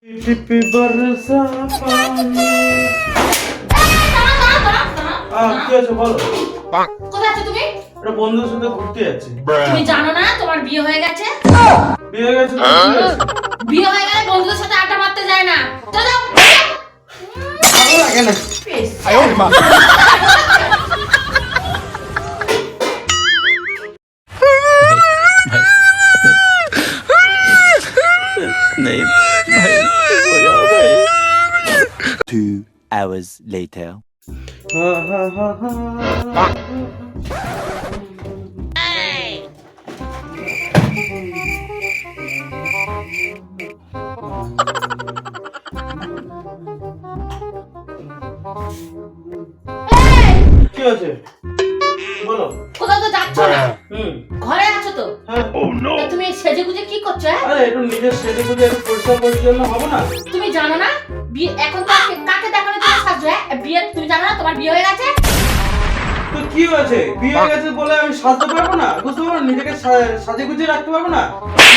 टिपी बरसा पानी কি আছে বলো? কোথায় আছো তুমি? একটা বন্ধুর সাথে ঘুরতে যাচ্ছি। তুমি জানো না তোমার বিয়ে হয়ে গেছে? বিয়ে হয়ে গেছে তো কি হয়েছে? বিয়ে হয়ে গেলে বন্ধুদের সাথে আড্ডা মারতে যায় না। চলো যাও। ভালো লাগে না। नहीं भाई हो जाओ भाई 2 hours later হা হা হা হা কি আছে বলো? কোথাও তো যাচ্ছ না। ঘরে আছো তো? হ্যাঁ। তা তুমি সেজে গুজে কি করছো? আরে একটু নিজের সেজে গুজে একটু পরিষ্কার পরিচ্ছন্ন হবে না? তুমি জানো না বিয়ে এখন তো কাকে দেখানো তুমি সাজছো? বিয়ে তুমি জানো না তোমার বিয়ে হয়ে গেছে? তো কি হয়েছে? বিয়ে হয়ে গেছে বলে আমি সাজতে পারবো না? বুঝতে পারবো না? নিজেকে সাজে গুজে রাখতে পারবো না?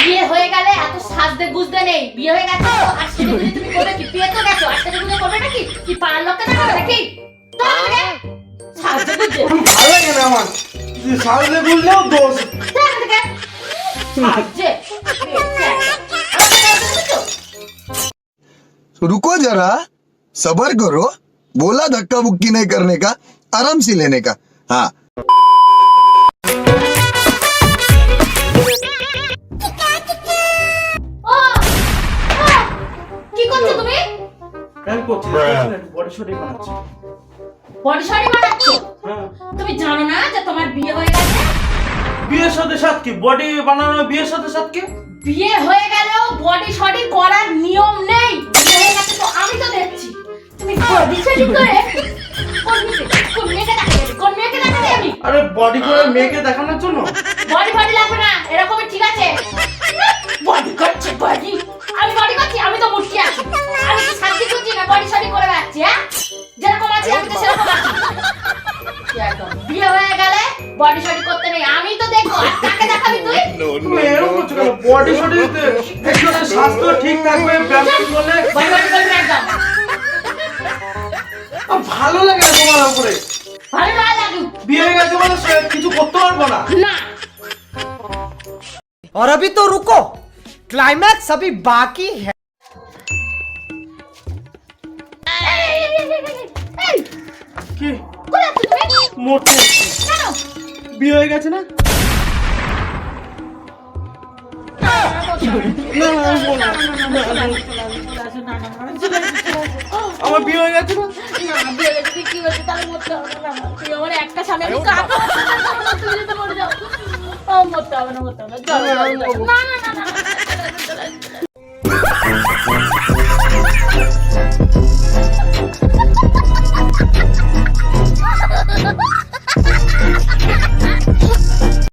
বিয়ে হয়ে গেলে এত সাজতে গুজতে নেই। বিয়ে হয়ে গেছে তো আর সেজে গুজে তুমি করবে কি? বিয়ে তো গেছো আর সেজে গুজে করবে নাকি? কি পাড়ার লোককে দেখাবে নাকি? সাজতে গুজে ভালো লাগে না আমার। সাজলে বুঝলেও দোষ। रुको जरा सबर करो बोला धक्का बुक्की नहीं करने का आराम से लेने का हाँ কি করছো তুমি? আমি করছি বডি শডি বানাচ্ছি। বডি শডি বানাচ্ছো? হ্যাঁ। তুমি জানো না যে তোমার বিয়ে হয়ে গেছে? বিয়ের সাথে সাথ কি? বডি বানানো বিয়ের সাথে সাথ কি? বিয়ে হয়ে গেলেও বডি শডি করার নিয়ম নেই। বিয়ে হয়ে গেছে তো আমি তো দেখছি। তুমি বডি শডি করে কোন মেয়েকে দেখাবে আমি? আরে বডি করে মেয়েকে দেখানোর জন্য? বডি বডি লাগবে না, এরকমই ঠিক আছে। বডি করছে বডি। আমি বডি করছি, আমি তো মুটকি আছি। আমি কি শান্তি করছি না বডি শডি করে বেড়াচ্ছি? হ্যাঁ, যেরকম আছি আমি তো সেরকম আছি। বিয়ে হয়ে গেলে বডি শডি করতে নেই। আমি তো দেখবো আর কাকে দেখাবি তুই? তুমি এরকম করছো কেন? বডি শডি একজনের স্বাস্থ্য ঠিক থাকবে ব্যায়াম করলে। বডি বডি করবি একদম। ভালো লাগে না তোমার উপরে। ভালো না লাগু। বিয়ে হয়ে গেছে বলে কিছু করতে পারবো না। না। और अभी तो रुको क्लाइमैक्स अभी बाकी है কি? কোথায় আছো তুমি? মরতে যাচ্ছি। কেন? বিয়ে হয়ে গেছে না? না আমি বলবো না। আমার বিয়ে হয়ে গেছে না? না, বিয়ে হয়ে গেছে, কি হয়েছে? তাহলে মরতে হবে না। তুই আমার একটা স্বামী, আমি কাকে তুমি যদি মরে যাও। মরতে হবে না, মরতে হবে না। চলো, চলো, চলো। না, না,